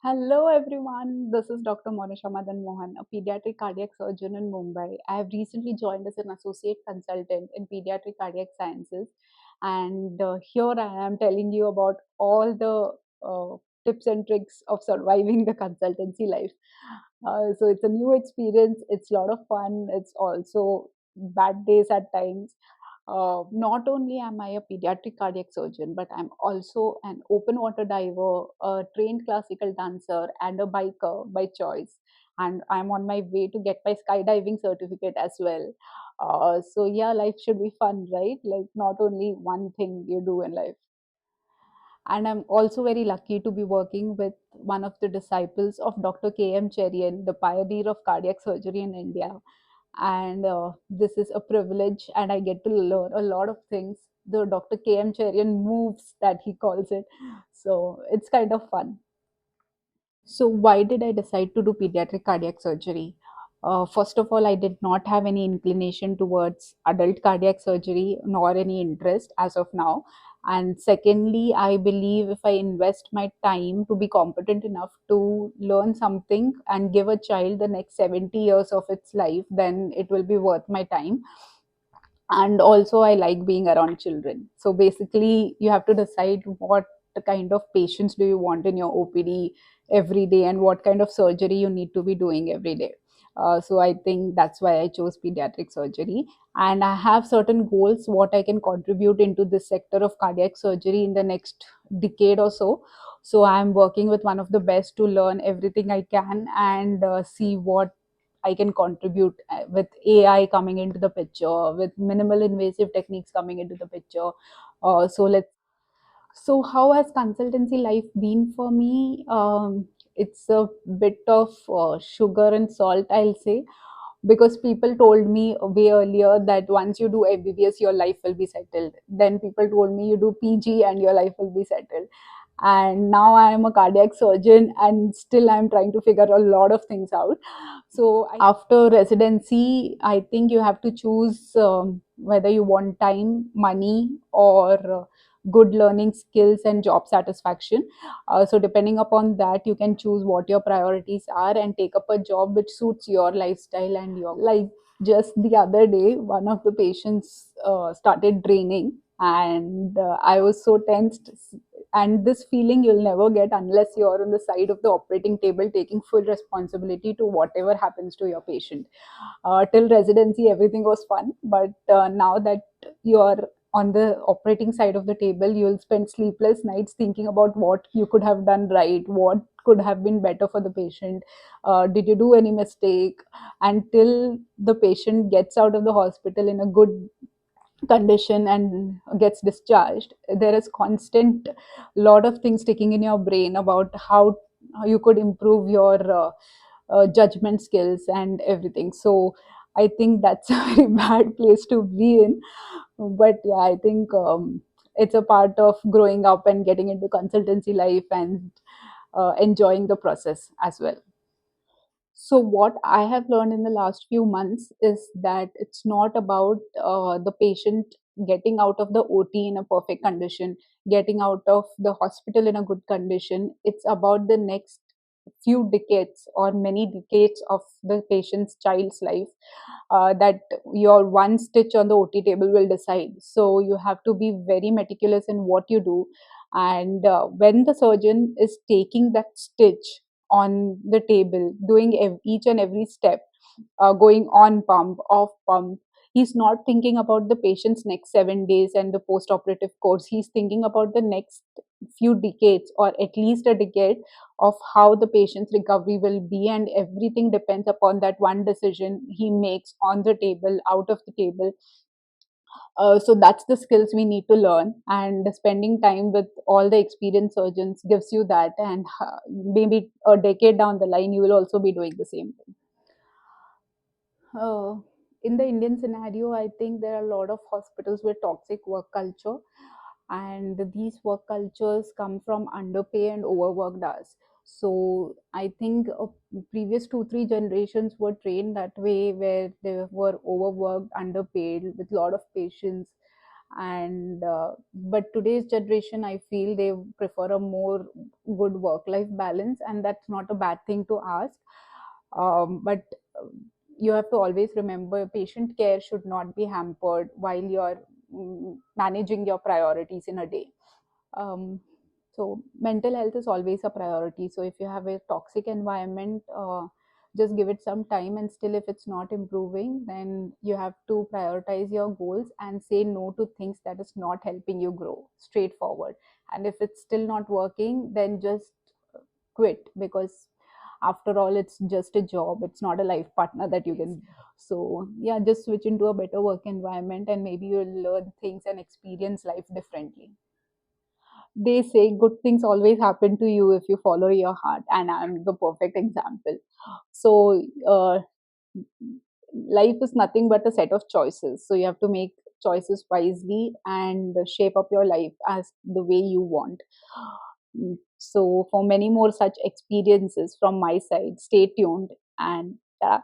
Hello everyone, this is Dr. Monisha Mohan, a pediatric cardiac surgeon in Mumbai. I have recently joined as an associate consultant in pediatric cardiac sciences, and here I am telling you about all the tips and tricks of surviving the consultancy life. So it's a new experience, it's a lot of fun, it's also bad days at times. Not only am I a pediatric cardiac surgeon, but I'm also an open water diver, a trained classical dancer, and a biker by choice. And I'm on my way to get my skydiving certificate as well. So, yeah, life should be fun, right? Like, not only one thing you do in life. And I'm also very lucky to be working with one of the disciples of Dr. K.M. Cherian, the pioneer of cardiac surgery in India. And this is a privilege, and I get to learn a lot of things. The Dr. K.M. Cherian moves that he calls it. So it's kind of fun. So, why did I decide to do pediatric cardiac surgery? First of all, I did not have any inclination towards adult cardiac surgery nor any interest as of now. And secondly, I believe if I invest my time to be competent enough to learn something and give a child the next 70 years of its life, then it will be worth my time. And also I like being around children. So basically you have to decide what kind of patients do you want in your OPD every day, and what kind of surgery you need to be doing every day. So I think that's why I chose pediatric surgery, and I have certain goals what I can contribute into this sector of cardiac surgery in the next decade or so. So I'm working with one of the best to learn everything I can, and see what I can contribute, with AI coming into the picture, with minimal invasive techniques coming into the picture. So how has consultancy life been for me? It's a bit of sugar and salt, I'll say, because people told me way earlier that once you do MBBS, your life will be settled. Then people told me you do PG and your life will be settled. And now I am a cardiac surgeon, and still I'm trying to figure a lot of things out. So after residency, I think you have to choose whether you want time, money, or good learning skills and job satisfaction. So depending upon that, you can choose what your priorities are and take up a job which suits your lifestyle and your, like, just the other day, one of the patients started draining, and I was so tensed. And this feeling you'll never get unless you're on the side of the operating table taking full responsibility to whatever happens to your patient. Till residency, everything was fun, but now that you're on the operating side of the table, you'll spend sleepless nights thinking about what you could have done right, what could have been better for the patient. Did you do any mistake? Until the patient gets out of the hospital in a good condition and gets discharged, there is constant lot of things sticking in your brain about how you could improve your judgment skills and everything. So I think that's a very bad place to be in. But yeah, I think it's a part of growing up and getting into consultancy life, and enjoying the process as well. So, what I have learned in the last few months is that it's not about the patient getting out of the OT in a perfect condition, getting out of the hospital in a good condition. It's about the next few decades or many decades of the patient's child's life, that your one stitch on the OT table will decide. So, you have to be very meticulous in what you do. And when the surgeon is taking that stitch on the table, doing each and every step, going on pump, off pump. He's not thinking about the patient's next 7 days and the post operative course. He's thinking about the next few decades, or at least a decade, of how the patient's recovery will be. And everything depends upon that one decision he makes on the table, out of the table. So that's the skills we need to learn, and spending time with all the experienced surgeons gives you that. And maybe a decade down the line you will also be doing the same thing. uh, in the Indian scenario, I think there are a lot of hospitals with toxic work culture, and these work cultures come from underpay and overworked hours. So I think previous 2 3 generations were trained that way, where they were overworked, underpaid, with a lot of patients. And but today's generation, I feel they prefer a more good work life balance, and that's not a bad thing to ask. But you have to always remember patient care should not be hampered while you're managing your priorities in a day. um, so mental health is always a priority. So if you have a toxic environment, just give it some time, and still if it's not improving, then you have to prioritize your goals and say no to things that is not helping you grow, straightforward. And if it's still not working, then just quit, because after all, it's just a job, it's not a life partner that you can. So yeah, just switch into a better work environment, and maybe you'll learn things and experience life differently. They say good things always happen to you if you follow your heart, and I'm the perfect example. So life is nothing but a set of choices, so you have to make choices wisely and shape up your life as the way you want. So for many more such experiences from my side, stay tuned, and yeah.